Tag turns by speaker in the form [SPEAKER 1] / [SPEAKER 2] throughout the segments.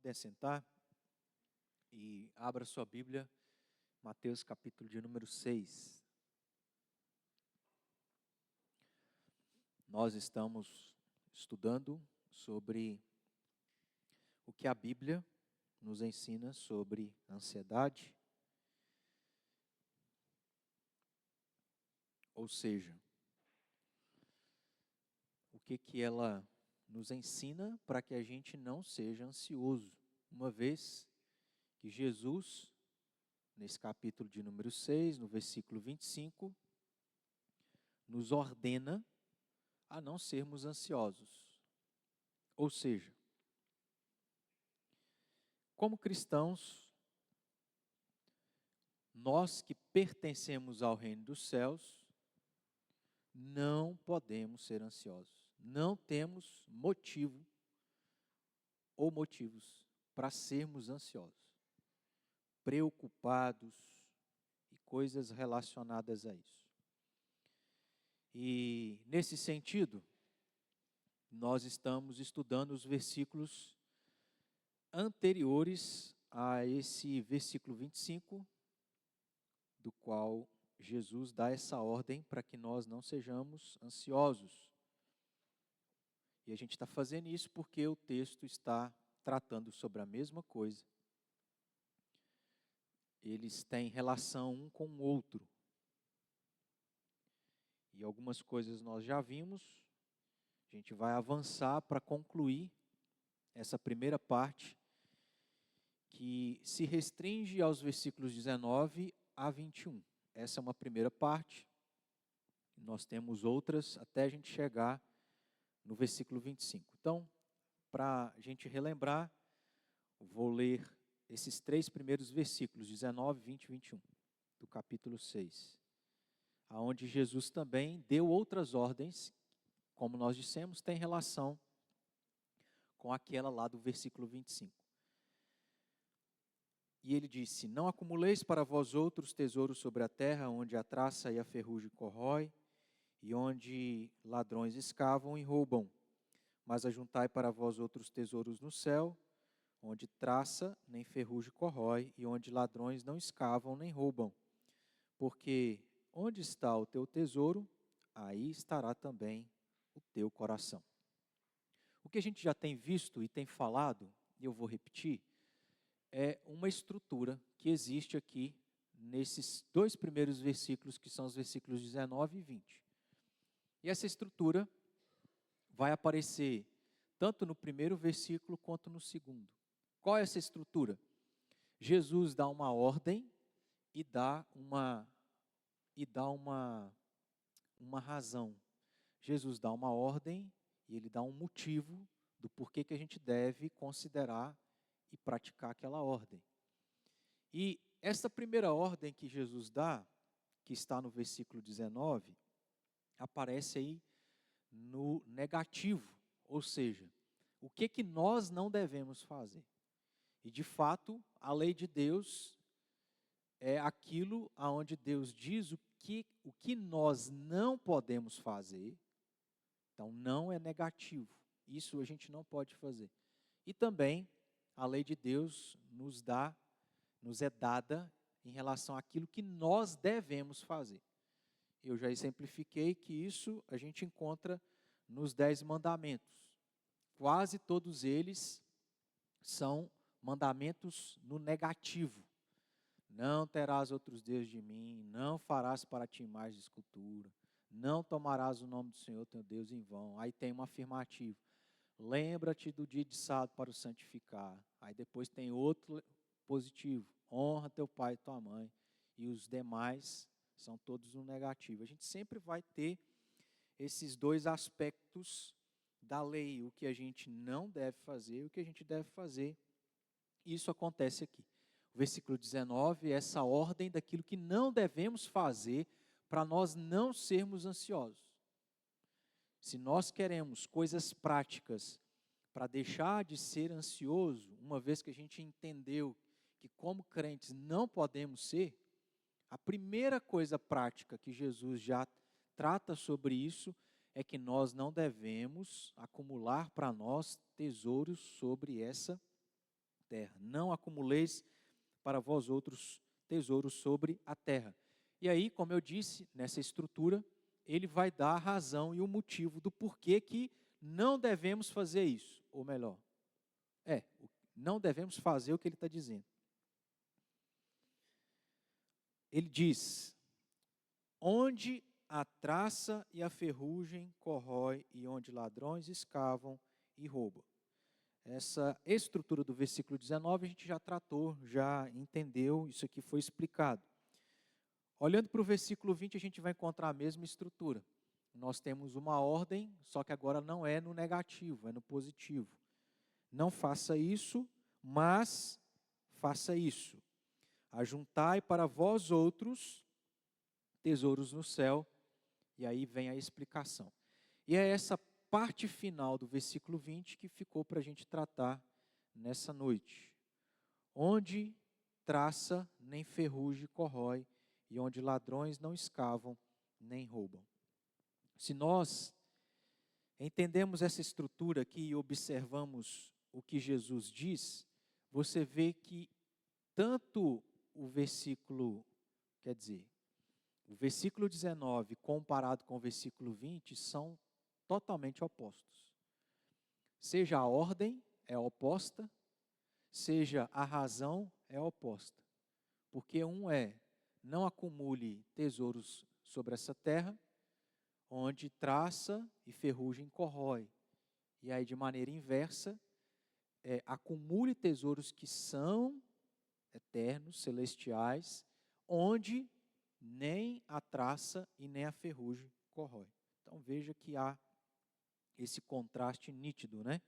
[SPEAKER 1] Pode assentar e abra sua Bíblia, Mateus capítulo de número 6. Nós estamos estudando sobre o que a Bíblia nos ensina sobre ansiedade. Ou seja, o que ela nos ensina para que a gente não seja ansioso, uma vez que Jesus, nesse capítulo de número 6, no versículo 25, nos ordena a não sermos ansiosos. Ou seja, como cristãos, nós que pertencemos ao reino dos céus, não podemos ser ansiosos. Não temos motivo ou motivos para sermos ansiosos, preocupados e coisas relacionadas a isso. E nesse sentido, nós estamos estudando os versículos anteriores a esse versículo 25, do qual Jesus dá essa ordem para que nós não sejamos ansiosos. E a gente está fazendo isso porque o texto está tratando sobre a mesma coisa. Eles têm relação um com o outro. E algumas coisas nós já vimos. A gente vai avançar para concluir essa primeira parte, que se restringe aos versículos 19 a 21. Essa é uma primeira parte. Nós temos outras até a gente chegar no versículo 25. Então, para a gente relembrar, vou ler esses três primeiros versículos, 19, 20 e 21, do capítulo 6, aonde Jesus também deu outras ordens, como nós dissemos, tem relação com aquela lá do versículo 25. E ele disse: não acumuleis para vós outros tesouros sobre a terra, onde a traça e a ferrugem corrói, e onde ladrões escavam e roubam. Mas ajuntai para vós outros tesouros no céu, onde traça nem ferrugem corrói, e onde ladrões não escavam nem roubam. Porque onde está o teu tesouro, aí estará também o teu coração. O que a gente já tem visto e tem falado, e eu vou repetir, é uma estrutura que existe aqui nesses dois primeiros versículos, que são os versículos 19 e 20. E essa estrutura vai aparecer tanto no primeiro versículo quanto no segundo. Qual é essa estrutura? Jesus dá uma ordem e dá uma razão. Jesus dá uma ordem e ele dá um motivo do porquê que a gente deve considerar e praticar aquela ordem. E essa primeira ordem que Jesus dá, que está no versículo 19, aparece aí no negativo, ou seja, o que nós não devemos fazer. E de fato, a lei de Deus é aquilo aonde Deus diz o que nós não podemos fazer. Então não é negativo, isso a gente não pode fazer. E também a lei de Deus nos é dada em relação àquilo que nós devemos fazer. Eu já exemplifiquei que isso a gente encontra nos 10 mandamentos. Quase todos eles são mandamentos no negativo. Não terás outros deuses de mim, não farás para ti mais de escultura, não tomarás o nome do Senhor teu Deus em vão. Aí tem uma afirmativa. Lembra-te do dia de sábado para o santificar. Aí depois tem outro positivo. Honra teu pai e tua mãe. E os demais são todos no negativo. A gente sempre vai ter esses dois aspectos da lei, o que a gente não deve fazer e o que a gente deve fazer. Isso acontece aqui. O versículo 19 é essa ordem daquilo que não devemos fazer para nós não sermos ansiosos. Se nós queremos coisas práticas para deixar de ser ansioso, uma vez que a gente entendeu que como crentes não podemos ser, a primeira coisa prática que Jesus já trata sobre isso é que nós não devemos acumular para nós tesouros sobre essa terra. Não acumuleis para vós outros tesouros sobre a terra. E aí, como eu disse, nessa estrutura, ele vai dar a razão e o motivo do porquê que não devemos fazer isso. Ou melhor, não devemos fazer o que ele está dizendo. Ele diz: onde a traça e a ferrugem corrói e onde ladrões escavam e roubam. Essa estrutura do versículo 19 a gente já tratou, já entendeu, isso aqui foi explicado. Olhando para o versículo 20, a gente vai encontrar a mesma estrutura. Nós temos uma ordem, só que agora não é no negativo, é no positivo. Não faça isso, mas faça isso. Ajuntai para vós outros tesouros no céu. E aí vem a explicação. E é essa parte final do versículo 20 que ficou para a gente tratar nessa noite. Onde traça nem ferrugem corrói, e onde ladrões não escavam nem roubam. Se nós entendemos essa estrutura aqui e observamos o que Jesus diz, você vê que tanto o versículo 19 comparado com o versículo 20 são totalmente opostos. Seja a ordem é oposta, seja a razão é oposta. Porque um é: não acumule tesouros sobre essa terra, onde traça e ferrugem corrói. E aí, de maneira inversa, acumule tesouros que são eternos, celestiais, onde nem a traça e nem a ferrugem corrói. Então veja que há esse contraste nítido, né?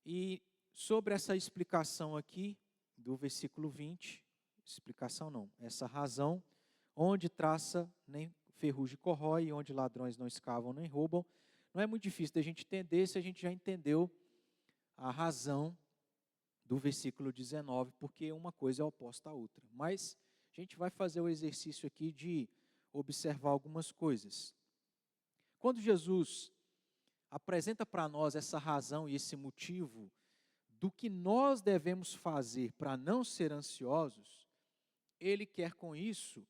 [SPEAKER 1] E sobre essa explicação aqui do versículo 20, essa razão, onde traça nem ferrugem corrói, e onde ladrões não escavam nem roubam, não é muito difícil da gente entender se a gente já entendeu a razão do versículo 19, porque uma coisa é oposta à outra. Mas a gente vai fazer o exercício aqui de observar algumas coisas. Quando Jesus apresenta para nós essa razão e esse motivo do que nós devemos fazer para não ser ansiosos, ele quer com isso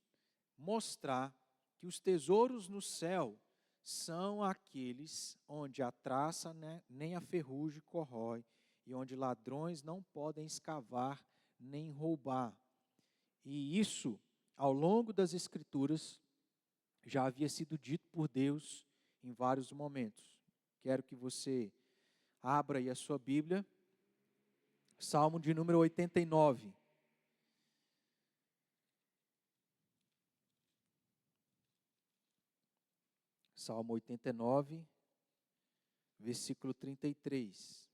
[SPEAKER 1] mostrar que os tesouros no céu são aqueles onde a traça nem a ferrugem corrói e onde ladrões não podem escavar nem roubar. E isso, ao longo das Escrituras, já havia sido dito por Deus em vários momentos. Quero que você abra aí a sua Bíblia, Salmo de número 89. Salmo 89, versículo 33.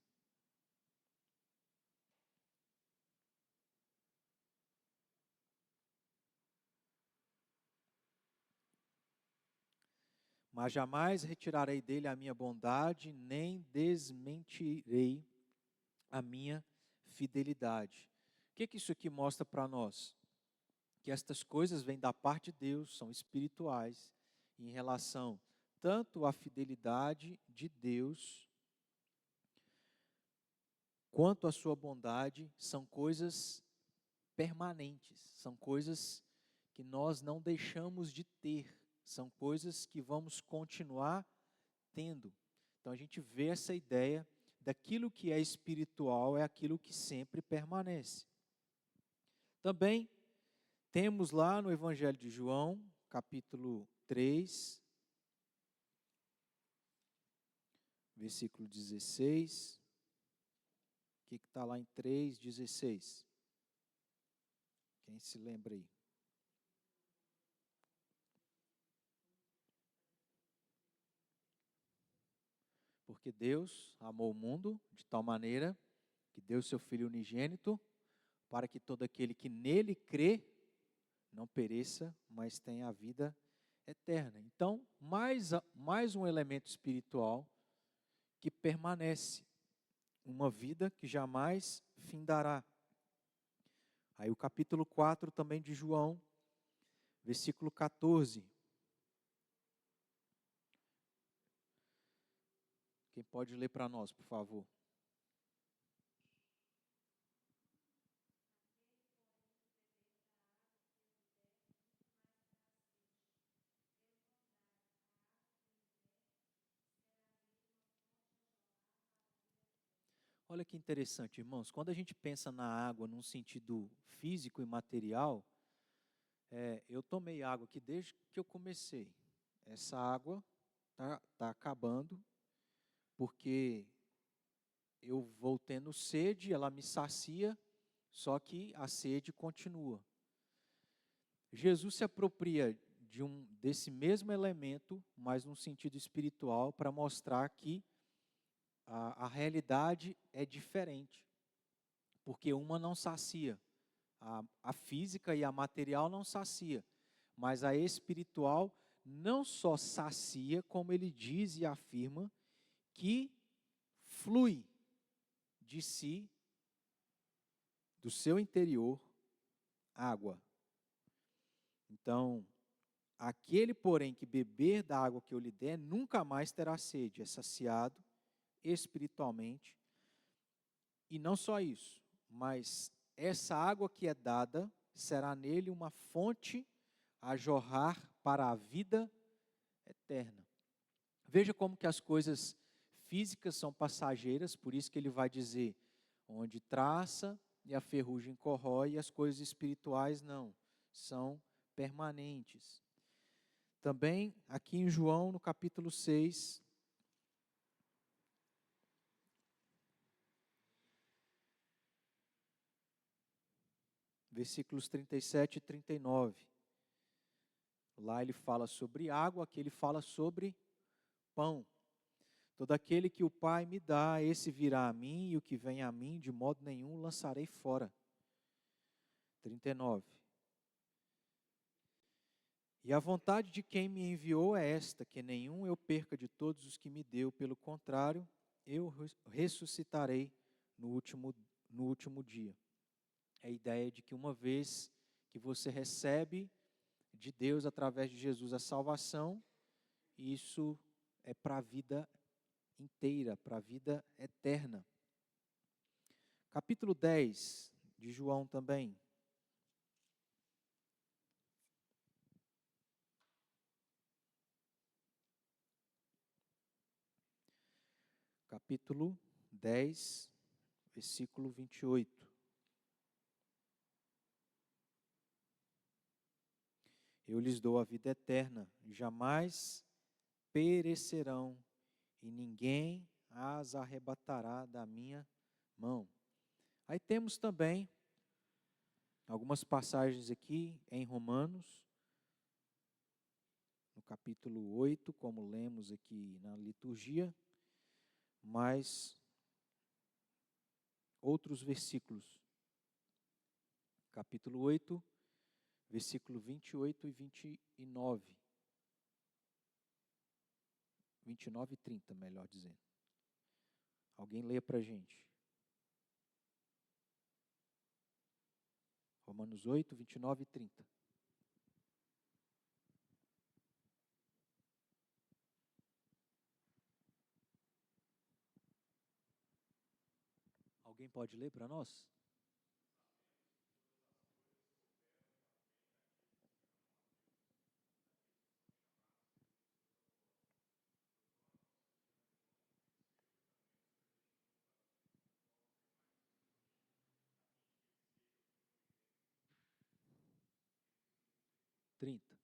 [SPEAKER 1] Mas jamais retirarei dele a minha bondade, nem desmentirei a minha fidelidade. O que isso aqui mostra para nós? Que estas coisas vêm da parte de Deus, são espirituais, em relação tanto à fidelidade de Deus, quanto à sua bondade, são coisas permanentes, são coisas que nós não deixamos de ter, são coisas que vamos continuar tendo. Então a gente vê essa ideia daquilo que é espiritual é aquilo que sempre permanece. Também temos lá no Evangelho de João, capítulo 3, versículo 16. O que está lá em 3,16? Quem se lembra aí? Porque Deus amou o mundo de tal maneira que deu seu Filho unigênito para que todo aquele que nele crê não pereça, mas tenha a vida eterna. Então, mais um elemento espiritual que permanece, uma vida que jamais findará. Aí o capítulo 4 também de João, versículo 14. Quem pode ler para nós, por favor? Olha que interessante, irmãos. Quando a gente pensa na água num sentido físico e material, eu tomei água aqui desde que eu comecei. Essa água tá acabando, porque eu vou tendo sede, ela me sacia, só que a sede continua. Jesus se apropria desse mesmo elemento, mas num sentido espiritual, para mostrar que a realidade é diferente, porque uma não sacia, a física e a material não sacia, mas a espiritual não só sacia, como ele diz e afirma, que flui de si, do seu interior, água. Então, aquele, porém, que beber da água que eu lhe der, nunca mais terá sede, é saciado espiritualmente. E não só isso, mas essa água que é dada será nele uma fonte a jorrar para a vida eterna. Veja como que as coisas físicas são passageiras, por isso que ele vai dizer, onde traça e a ferrugem corrói, e as coisas espirituais não, são permanentes. Também aqui em João, no capítulo 6, versículos 37 e 39. Lá ele fala sobre água, aqui ele fala sobre pão. Todo aquele que o Pai me dá, esse virá a mim, e o que vem a mim, de modo nenhum lançarei fora. 39. E a vontade de quem me enviou é esta, que nenhum eu perca de todos os que me deu, pelo contrário, eu ressuscitarei no último dia. É a ideia de que uma vez que você recebe de Deus, através de Jesus, a salvação, isso é para a vida inteira, para a vida eterna. Capítulo 10 de João também. Capítulo 10, versículo 28. Eu lhes dou a vida eterna, jamais perecerão, e ninguém as arrebatará da minha mão. Aí temos também algumas passagens aqui em Romanos, no capítulo 8, como lemos aqui na liturgia, mas outros versículos. Capítulo 8, versículo 28 e 29. 29 e 30, melhor dizendo. Alguém leia para a gente. Romanos 8, 29 e 30. Alguém pode ler para nós? Trinta.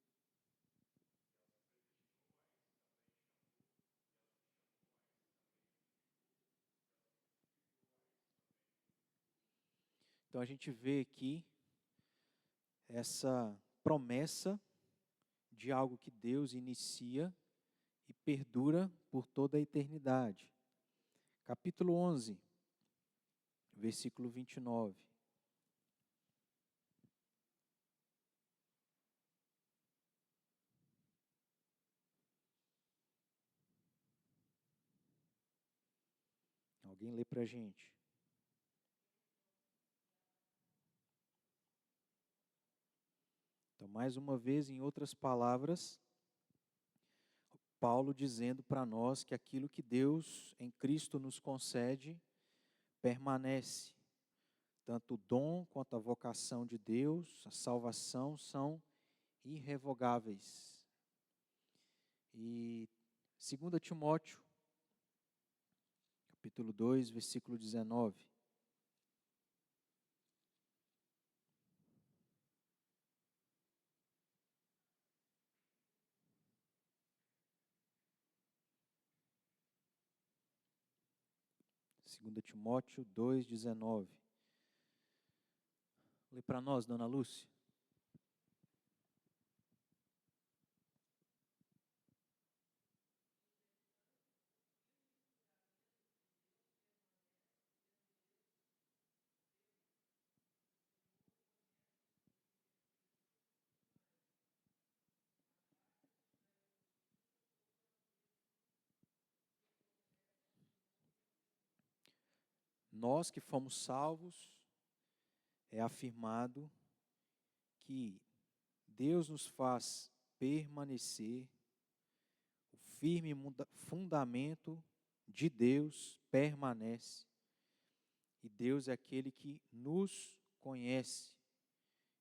[SPEAKER 1] Então a gente vê aqui essa promessa de algo que Deus inicia e perdura por toda a eternidade. Capítulo 11, versículo 29. Alguém lê para a gente. Então, mais uma vez, em outras palavras, Paulo dizendo para nós que aquilo que Deus em Cristo nos concede permanece. Tanto o dom quanto a vocação de Deus, a salvação são irrevogáveis. E 2 Timóteo, capítulo 2, versículo 19. Segunda Timóteo 2:19. Lê para nós, dona Lúcia. Nós que fomos salvos, é afirmado que Deus nos faz permanecer, o firme fundamento de Deus permanece, e Deus é aquele que nos conhece,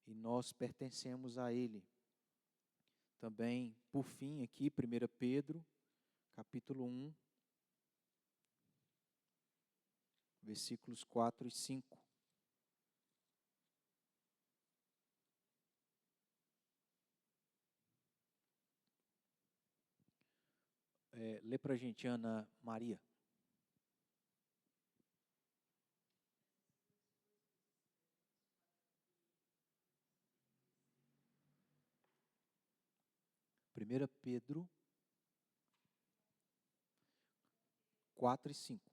[SPEAKER 1] e nós pertencemos a Ele. Também, por fim, aqui, 1 Pedro, capítulo 1, versículos 4 e 5. Lê para a gente, Ana Maria. Primeira Pedro 4 e 5.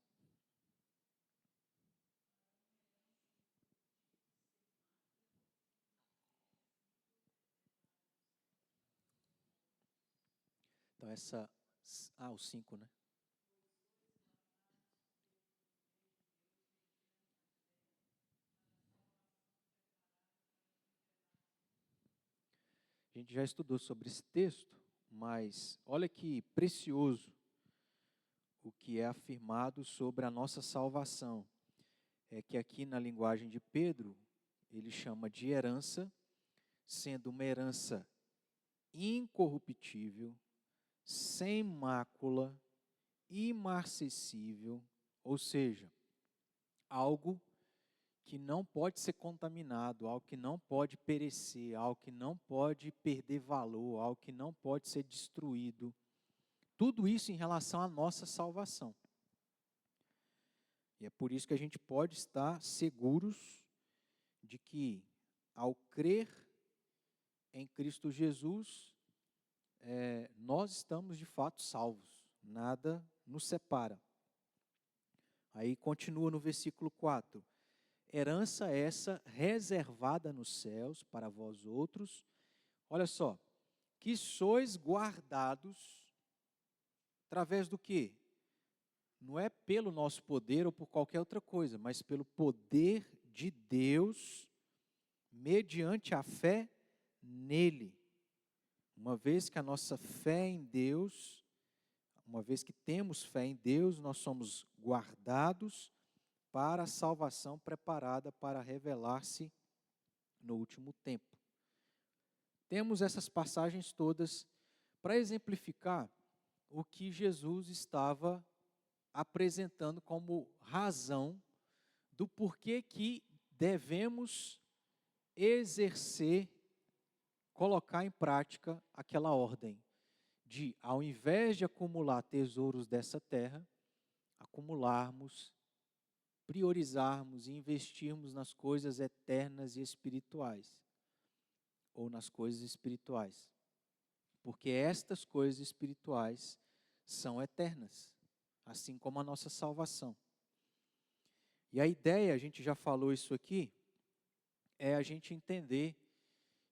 [SPEAKER 1] Então o 5, né? A gente já estudou sobre esse texto, mas olha que precioso o que é afirmado sobre a nossa salvação. É que aqui na linguagem de Pedro, ele chama de herança, sendo uma herança incorruptível, sem mácula, imarcessível, ou seja, algo que não pode ser contaminado, algo que não pode perecer, algo que não pode perder valor, algo que não pode ser destruído. Tudo isso em relação à nossa salvação. E é por isso que a gente pode estar seguros de que, ao crer em Cristo Jesus, nós estamos de fato salvos. Nada nos separa. Aí continua no versículo 4. Herança essa reservada nos céus para vós outros. Olha só, que sois guardados através do quê? Não é pelo nosso poder ou por qualquer outra coisa, mas pelo poder de Deus, mediante a fé nele. Uma vez que a nossa fé em Deus, uma vez que temos fé em Deus, nós somos guardados para a salvação preparada para revelar-se no último tempo. Temos essas passagens todas para exemplificar o que Jesus estava apresentando como razão do porquê que devemos exercer, colocar em prática aquela ordem de, ao invés de acumular tesouros dessa terra, acumularmos, priorizarmos e investirmos nas coisas eternas e espirituais, ou nas coisas espirituais, porque estas coisas espirituais são eternas, assim como a nossa salvação. E a ideia, a gente já falou isso aqui, é a gente entender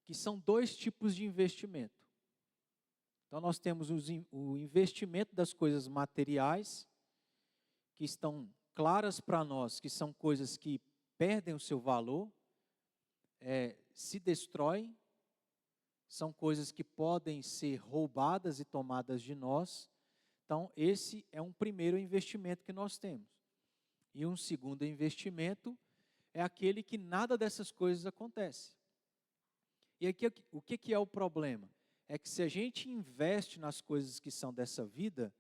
[SPEAKER 1] que são dois tipos de investimento. Então nós temos o investimento das coisas materiais, que estão claras para nós, que são coisas que perdem o seu valor, se destroem, são coisas que podem ser roubadas e tomadas de nós. Então esse é um primeiro investimento que nós temos. E um segundo investimento é aquele que nada dessas coisas acontece. E aqui, o que é o problema? É que se a gente investe nas coisas que são dessa vida,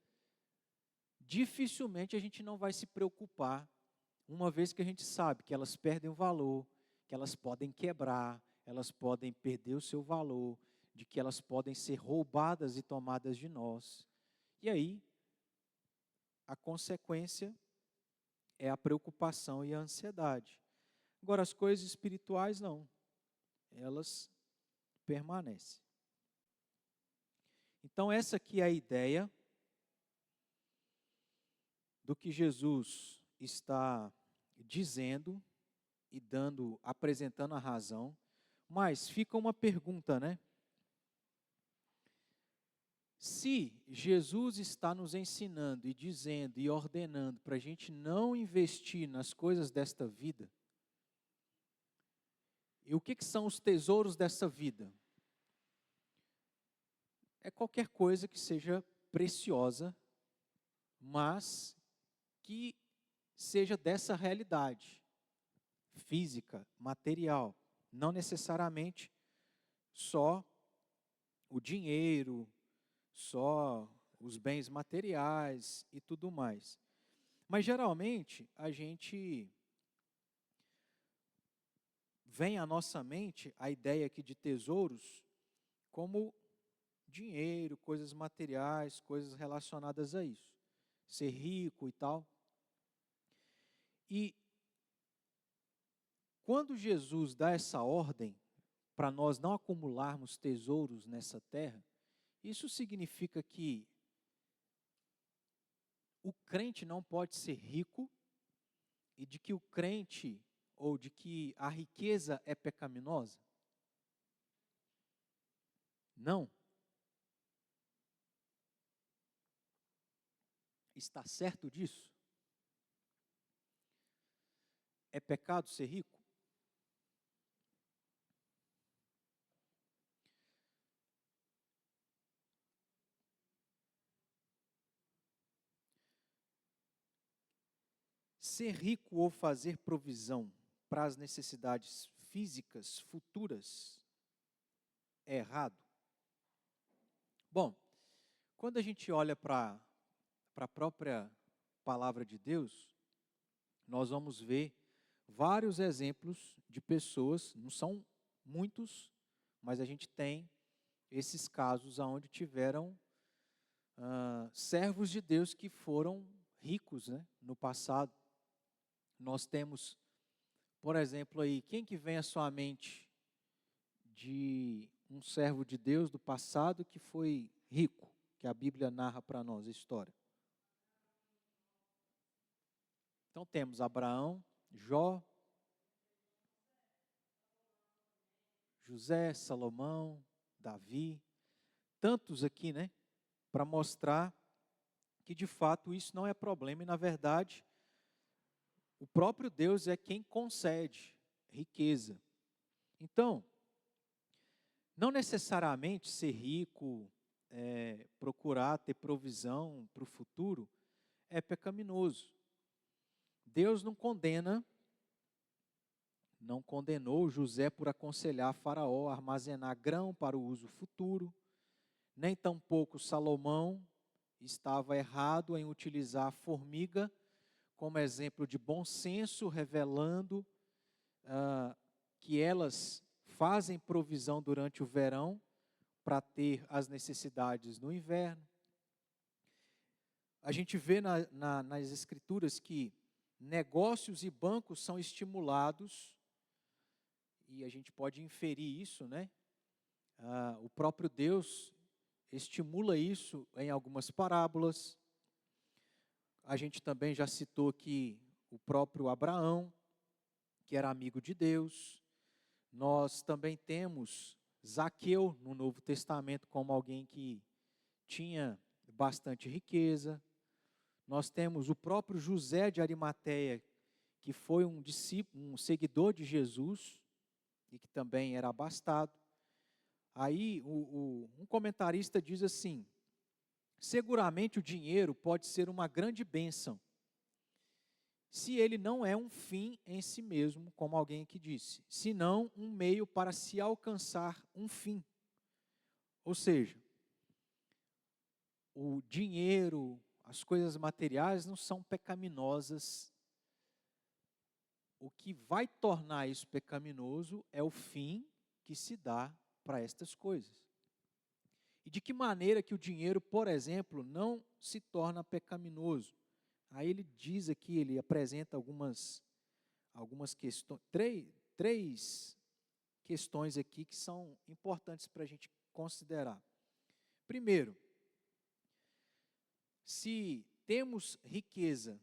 [SPEAKER 1] dificilmente a gente não vai se preocupar, uma vez que a gente sabe que elas perdem o valor, que elas podem quebrar, elas podem perder o seu valor, de que elas podem ser roubadas e tomadas de nós. E aí, a consequência é a preocupação e a ansiedade. Agora, as coisas espirituais não, elas permanecem. Então, essa aqui é a ideia do que Jesus está dizendo e apresentando a razão. Mas fica uma pergunta, né? Se Jesus está nos ensinando e dizendo e ordenando para a gente não investir nas coisas desta vida, e o que são os tesouros dessa vida? É qualquer coisa que seja preciosa, mas que seja dessa realidade física, material, não necessariamente só o dinheiro, só os bens materiais e tudo mais. Mas geralmente a gente vem à nossa mente a ideia aqui de tesouros como dinheiro, coisas materiais, coisas relacionadas a isso. Ser rico e tal. E quando Jesus dá essa ordem para nós não acumularmos tesouros nessa terra, isso significa que o crente não pode ser rico e de que o crente ou de que a riqueza é pecaminosa? Não. Está certo disso? É pecado ser rico? Ser rico ou fazer provisão para as necessidades físicas futuras é errado? Bom, quando a gente olha para a própria palavra de Deus, nós vamos ver vários exemplos de pessoas, não são muitos, mas a gente tem esses casos onde tiveram servos de Deus que foram ricos, né, no passado. Nós temos, por exemplo, aí, quem que vem à sua mente de um servo de Deus do passado que foi rico, que a Bíblia narra para nós a história? Então temos Abraão, Jó, José, Salomão, Davi, tantos aqui, né, para mostrar que de fato isso não é problema e na verdade o próprio Deus é quem concede riqueza. Então, não necessariamente ser rico, procurar ter provisão para o futuro é pecaminoso. Deus não condenou José por aconselhar Faraó a armazenar grão para o uso futuro, nem tampouco Salomão estava errado em utilizar a formiga como exemplo de bom senso, revelando que elas fazem provisão durante o verão para ter as necessidades no inverno. A gente vê nas escrituras que negócios e bancos são estimulados, e a gente pode inferir isso, né? O próprio Deus estimula isso em algumas parábolas. A gente também já citou aqui o próprio Abraão, que era amigo de Deus. Nós também temos Zaqueu no Novo Testamento como alguém que tinha bastante riqueza. Nós temos o próprio José de Arimateia, que foi um discípulo, um seguidor de Jesus e que também era abastado. Aí um comentarista diz assim: seguramente o dinheiro pode ser uma grande bênção, se ele não é um fim em si mesmo, como alguém aqui disse, senão um meio para se alcançar um fim. Ou seja, o dinheiro, as coisas materiais não são pecaminosas. O que vai tornar isso pecaminoso é o fim que se dá para estas coisas. E de que maneira que o dinheiro, por exemplo, não se torna pecaminoso? Aí ele diz aqui, ele apresenta algumas questões, três questões aqui que são importantes para a gente considerar. Primeiro, se temos riqueza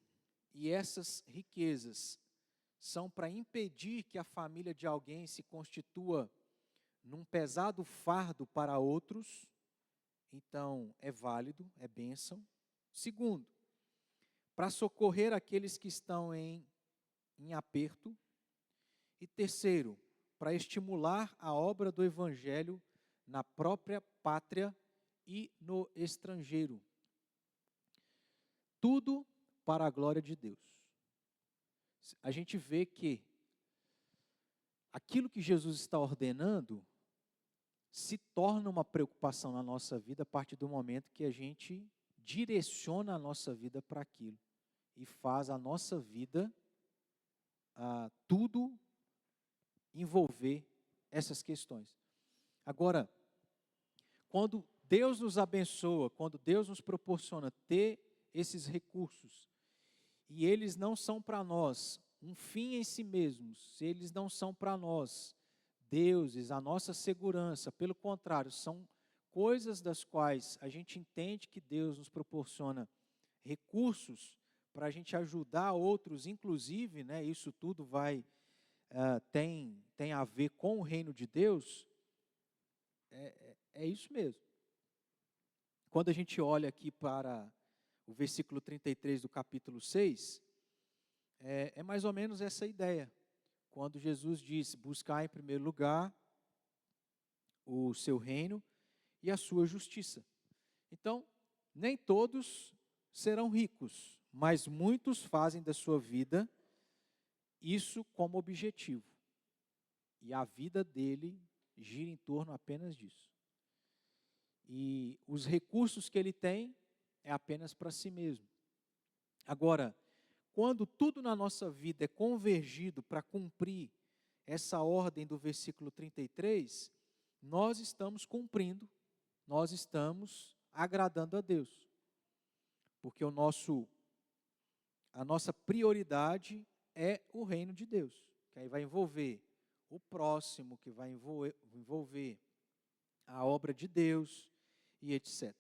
[SPEAKER 1] e essas riquezas são para impedir que a família de alguém se constitua num pesado fardo para outros, então é válido, é bênção. Segundo, para socorrer aqueles que estão em aperto. E terceiro, para estimular a obra do Evangelho na própria pátria e no estrangeiro. Tudo para a glória de Deus. A gente vê que aquilo que Jesus está ordenando se torna uma preocupação na nossa vida a partir do momento que a gente direciona a nossa vida para aquilo e faz a nossa vida tudo envolver essas questões. Agora, quando Deus nos abençoa, quando Deus nos proporciona ter esses recursos, e eles não são para nós um fim em si mesmos, eles não são para nós deuses, a nossa segurança, pelo contrário, são coisas das quais a gente entende que Deus nos proporciona recursos para a gente ajudar outros, inclusive, né, isso tudo tem a ver com o reino de Deus, é isso mesmo. Quando a gente olha aqui para o versículo 33 do capítulo 6, é mais ou menos essa ideia. Quando Jesus disse, buscar em primeiro lugar o seu reino e a sua justiça. Então, nem todos serão ricos, mas muitos fazem da sua vida isso como objetivo. E a vida dele gira em torno apenas disso. E os recursos que ele tem é apenas para si mesmo. Agora, quando tudo na nossa vida é convergido para cumprir essa ordem do versículo 33, nós estamos cumprindo, nós estamos agradando a Deus. Porque a nossa prioridade é o reino de Deus, que aí vai envolver o próximo, que vai envolver a obra de Deus e etc.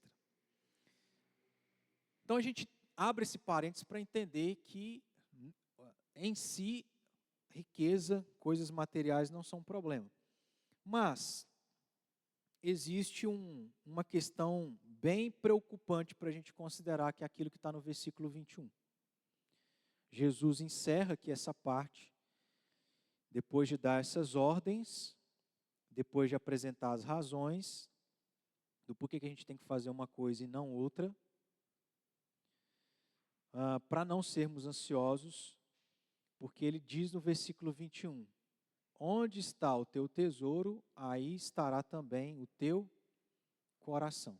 [SPEAKER 1] Então a gente abre esse parênteses para entender que, em si, riqueza, coisas materiais não são um problema. Mas existe uma questão bem preocupante para a gente considerar, que é aquilo que está no versículo 21. Jesus encerra aqui essa parte, depois de dar essas ordens, depois de apresentar as razões do porquê que a gente tem que fazer uma coisa e não outra, para não sermos ansiosos, porque ele diz no versículo 21, onde está o teu tesouro, aí estará também o teu coração.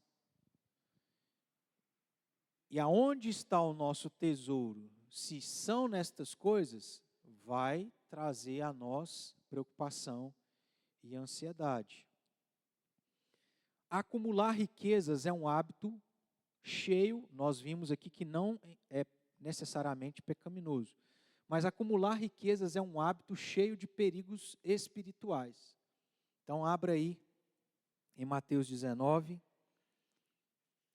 [SPEAKER 1] E aonde está o nosso tesouro? Se são nestas coisas, vai trazer a nós preocupação e ansiedade. Acumular riquezas é um hábito cheio, nós vimos aqui que não é necessariamente pecaminoso, mas acumular riquezas é um hábito cheio de perigos espirituais. Então abra aí em Mateus 19,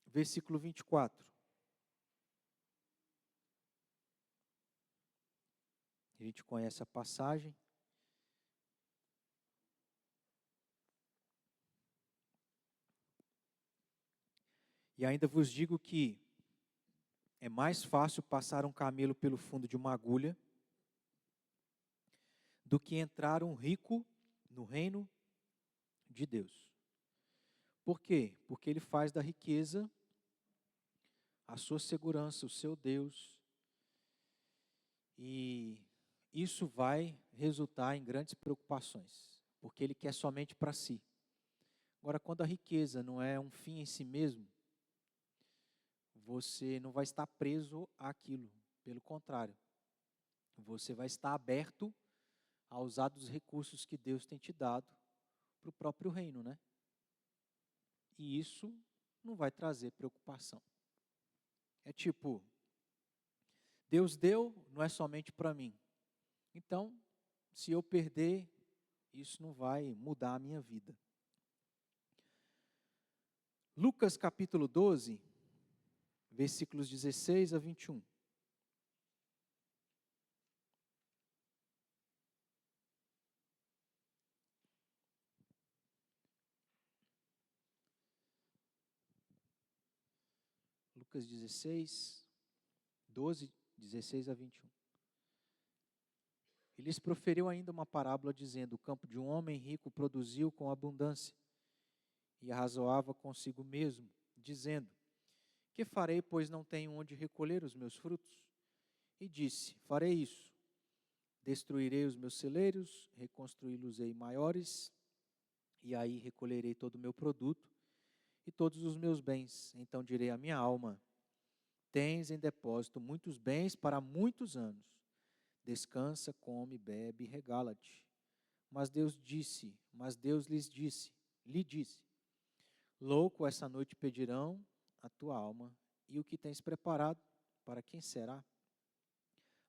[SPEAKER 1] versículo 24. A gente conhece a passagem. E ainda vos digo que é mais fácil passar um camelo pelo fundo de uma agulha do que entrar um rico no reino de Deus. Por quê? Porque ele faz da riqueza a sua segurança, o seu Deus. E isso vai resultar em grandes preocupações, porque ele quer somente para si. Agora, quando a riqueza não é um fim em si mesmo, você não vai estar preso àquilo. Pelo contrário, você vai estar aberto a usar dos recursos que Deus tem te dado para o próprio reino, né? E isso não vai trazer preocupação. É tipo, Deus deu, não é somente para mim. Então, se eu perder, isso não vai mudar a minha vida. Lucas capítulo 12, versículos 16 a 21. Lucas 16, 12, 16 a 21. E lhes proferiu ainda uma parábola, dizendo: o campo de um homem rico produziu com abundância, e arrazoava consigo mesmo, dizendo: que farei, pois não tenho onde recolher os meus frutos? E disse: farei isso, destruirei os meus celeiros, reconstruí-los-ei maiores, e aí recolherei todo o meu produto e todos os meus bens. Então direi à minha alma: tens em depósito muitos bens para muitos anos. Descansa, come, bebe e regala-te. Mas Deus lhe disse: louco, essa noite pedirão a tua alma, e o que tens preparado, para quem será?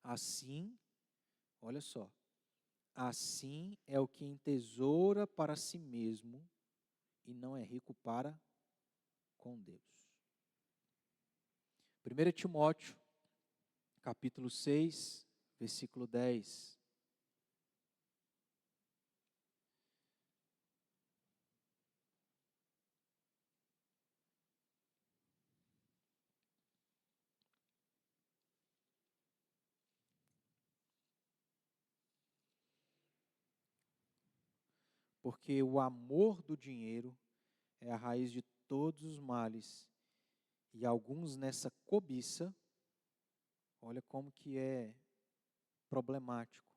[SPEAKER 1] Assim, olha só, assim é o que entesoura para si mesmo e não é rico para com Deus. 1 Timóteo, capítulo 6, versículo 10. Porque o amor do dinheiro é a raiz de todos os males, e alguns nessa cobiça, olha como que é problemático,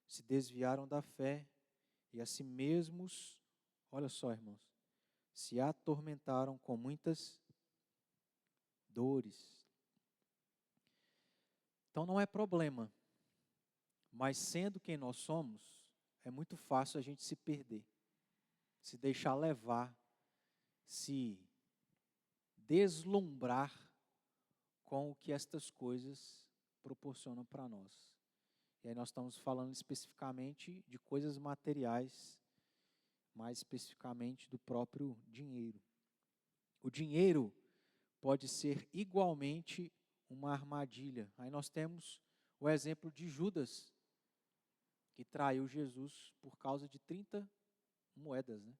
[SPEAKER 1] se desviaram da fé e a si mesmos, olha só, irmãos, se atormentaram com muitas dores. Então não é problema, mas sendo quem nós somos, é muito fácil a gente se perder, se deixar levar, se deslumbrar com o que estas coisas proporcionam para nós. E aí nós estamos falando especificamente de coisas materiais, mais especificamente do próprio dinheiro. O dinheiro pode ser igualmente uma armadilha. Aí nós temos o exemplo de Judas, que traiu Jesus por causa de 30 moedas, né?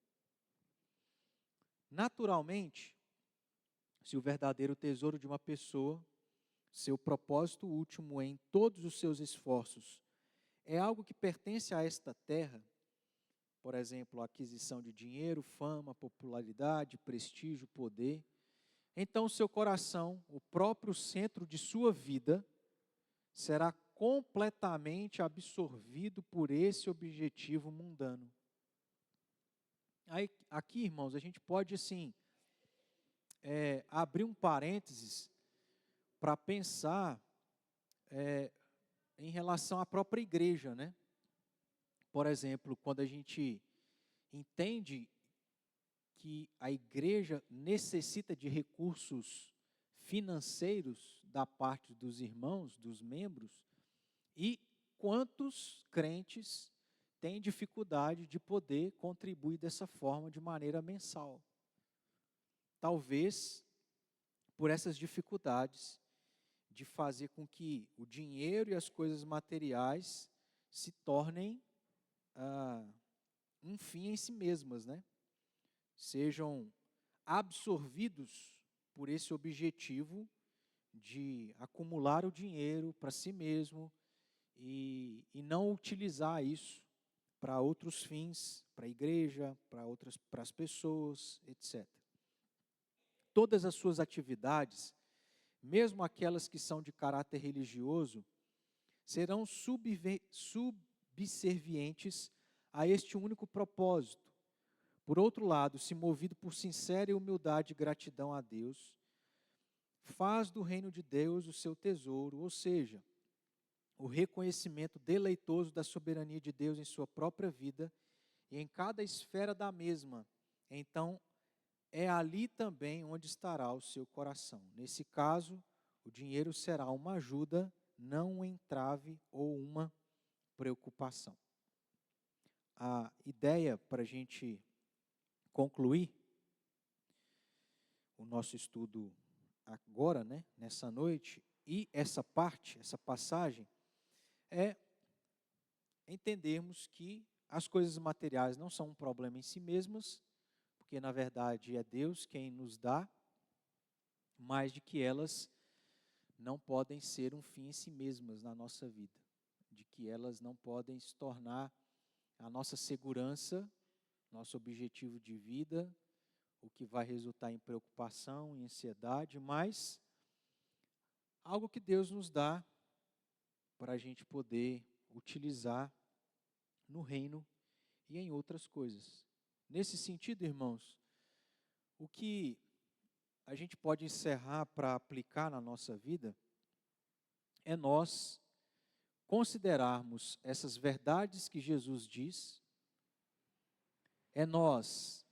[SPEAKER 1] Naturalmente, se o verdadeiro tesouro de uma pessoa, seu propósito último em todos os seus esforços, é algo que pertence a esta terra, por exemplo, a aquisição de dinheiro, fama, popularidade, prestígio, poder, então o seu coração, o próprio centro de sua vida, será completamente absorvido por esse objetivo mundano. Aí, aqui, irmãos, a gente pode, assim, abrir um parênteses para pensar em relação à própria igreja, né? Por exemplo, quando a gente entende que a igreja necessita de recursos financeiros da parte dos irmãos, dos membros, e quantos crentes têm dificuldade de poder contribuir dessa forma de maneira mensal. Talvez por essas dificuldades de fazer com que o dinheiro e as coisas materiais se tornem um fim em si mesmas, né? Sejam absorvidos por esse objetivo de acumular o dinheiro para si mesmo e não utilizar isso para outros fins, para a igreja, para as pessoas, etc. Todas as suas atividades, mesmo aquelas que são de caráter religioso, serão subservientes a este único propósito. Por outro lado, se movido por sincera humildade e gratidão a Deus, faz do reino de Deus o seu tesouro, ou seja, o reconhecimento deleitoso da soberania de Deus em sua própria vida e em cada esfera da mesma. Então, é ali também onde estará o seu coração. Nesse caso, o dinheiro será uma ajuda, não um entrave ou uma preocupação. A ideia para a gente concluir o nosso estudo agora, nessa noite, e essa parte, essa passagem, é entendermos que as coisas materiais não são um problema em si mesmas, porque na verdade é Deus quem nos dá, mas de que elas não podem ser um fim em si mesmas na nossa vida, de que elas não podem se tornar a nossa segurança, nosso objetivo de vida, o que vai resultar em preocupação, em ansiedade, mas algo que Deus nos dá para a gente poder utilizar no reino e em outras coisas. Nesse sentido, irmãos, o que a gente pode encerrar para aplicar na nossa vida é nós considerarmos essas verdades que Jesus diz, é nós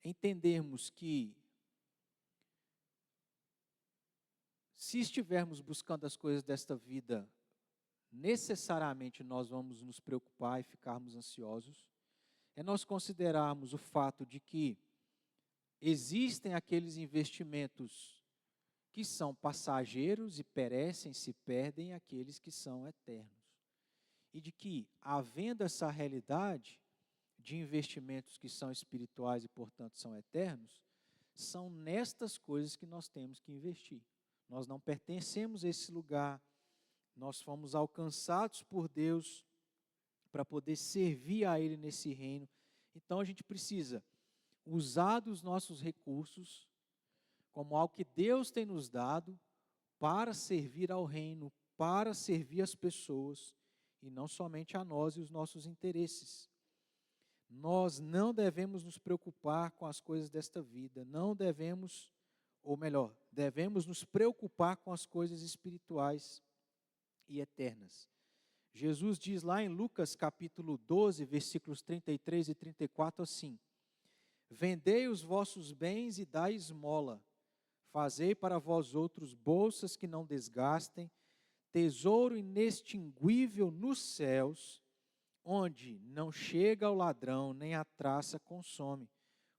[SPEAKER 1] entendermos que se estivermos buscando as coisas desta vida, necessariamente nós vamos nos preocupar e ficarmos ansiosos. É nós considerarmos o fato de que existem aqueles investimentos que são passageiros e perecem, se perdem, aqueles que são eternos. E de que, havendo essa realidade de investimentos que são espirituais e, portanto, são eternos, são nestas coisas que nós temos que investir. Nós não pertencemos a esse lugar, nós fomos alcançados por Deus para poder servir a Ele nesse reino. Então a gente precisa usar dos nossos recursos como algo que Deus tem nos dado para servir ao reino, para servir as pessoas e não somente a nós e os nossos interesses. Nós não devemos nos preocupar com as coisas desta vida, não devemos, ou melhor, devemos nos preocupar com as coisas espirituais e eternas. Jesus diz lá em Lucas capítulo 12, versículos 33 e 34 assim: vendei os vossos bens e dai esmola, fazei para vós outros bolsas que não desgastem, tesouro inextinguível nos céus, onde não chega o ladrão, nem a traça consome,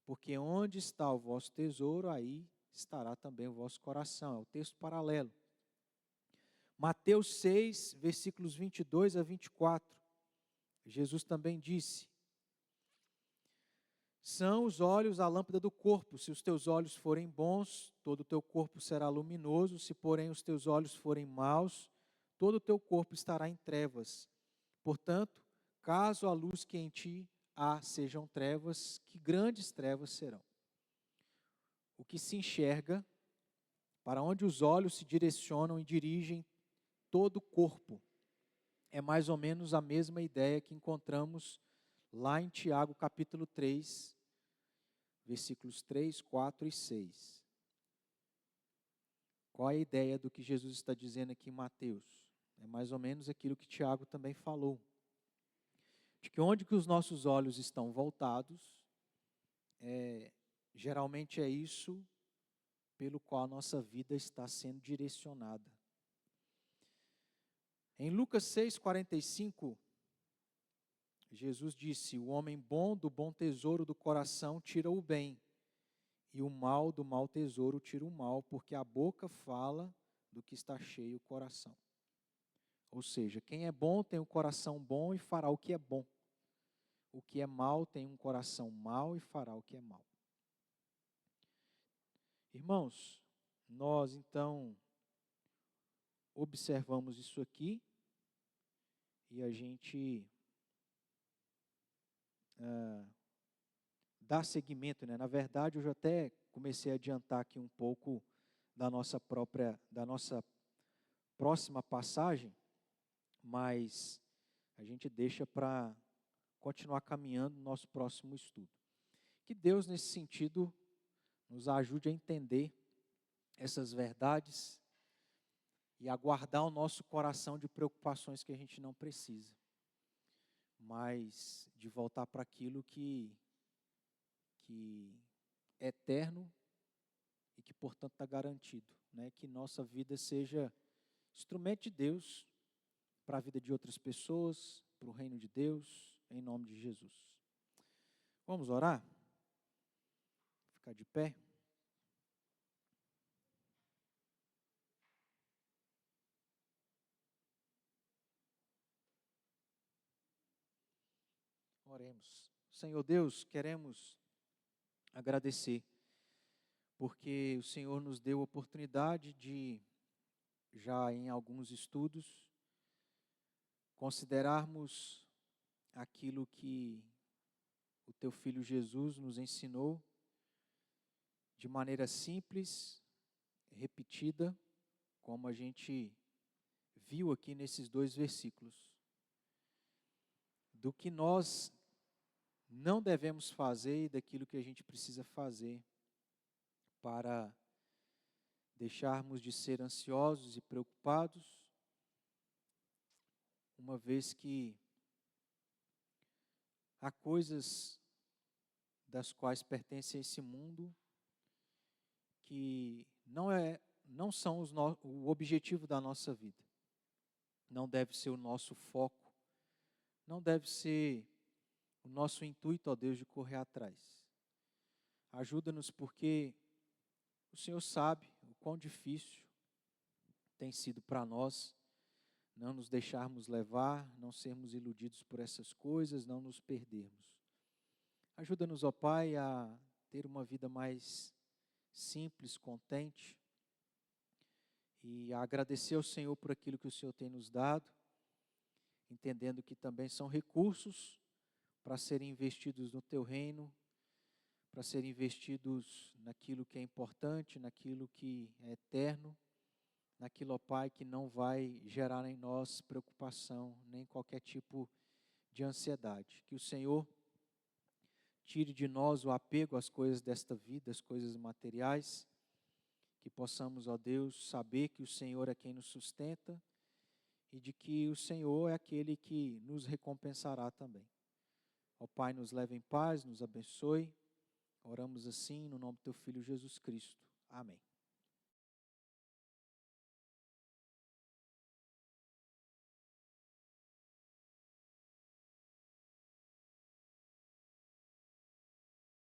[SPEAKER 1] porque onde está o vosso tesouro, aí estará também o vosso coração. É o texto paralelo. Mateus 6, versículos 22 a 24. Jesus também disse: são os olhos a lâmpada do corpo. Se os teus olhos forem bons, todo o teu corpo será luminoso. Se, porém, os teus olhos forem maus, todo o teu corpo estará em trevas. Portanto, caso a luz que em ti há sejam trevas, que grandes trevas serão. O que se enxerga, para onde os olhos se direcionam e dirigem todo o corpo, é mais ou menos a mesma ideia que encontramos lá em Tiago capítulo 3, versículos 3, 4 e 6. Qual é a ideia do que Jesus está dizendo aqui em Mateus? É mais ou menos aquilo que Tiago também falou. De que onde que os nossos olhos estão voltados, geralmente é isso pelo qual a nossa vida está sendo direcionada. Em Lucas 6,45, Jesus disse: o homem bom do bom tesouro do coração tira o bem, e o mal do mau tesouro tira o mal, porque a boca fala do que está cheio o coração. Ou seja, quem é bom tem um coração bom e fará o que é bom. O que é mau tem um coração mau e fará o que é mau. Irmãos, nós então observamos isso aqui e a gente dá seguimento, Na verdade, eu já até comecei a adiantar aqui um pouco da nossa próxima passagem, mas a gente deixa para continuar caminhando no nosso próximo estudo. Que Deus, nesse sentido, nos ajude a entender essas verdades e a guardar o nosso coração de preocupações que a gente não precisa, mas de voltar para aquilo que é eterno e que, portanto, está garantido, né? Que nossa vida seja instrumento de Deus para a vida de outras pessoas, para o reino de Deus, em nome de Jesus. Vamos orar? Ficar de pé. Oremos. Senhor Deus, queremos agradecer, porque o Senhor nos deu a oportunidade de, já em alguns estudos, considerarmos aquilo que o Teu Filho Jesus nos ensinou, de maneira simples, repetida, como a gente viu aqui nesses 2 versículos, do que nós não devemos fazer e daquilo que a gente precisa fazer para deixarmos de ser ansiosos e preocupados, uma vez que há coisas das quais pertence a esse mundo que não são o objetivo da nossa vida. Não deve ser o nosso foco, não deve ser o nosso intuito, ó Deus, de correr atrás. Ajuda-nos porque o Senhor sabe o quão difícil tem sido para nós não nos deixarmos levar, não sermos iludidos por essas coisas, não nos perdermos. Ajuda-nos, ó Pai, a ter uma vida mais simples, contente, e a agradecer ao Senhor por aquilo que o Senhor tem nos dado, entendendo que também são recursos para serem investidos no Teu reino, para serem investidos naquilo que é importante, naquilo que é eterno, naquilo, ó Pai, que não vai gerar em nós preocupação, nem qualquer tipo de ansiedade. Que o Senhor tire de nós o apego às coisas desta vida, às coisas materiais, que possamos, ó Deus, saber que o Senhor é quem nos sustenta e de que o Senhor é aquele que nos recompensará também. Ó Pai, nos leve em paz, nos abençoe. Oramos assim no nome do Teu Filho Jesus Cristo. Amém.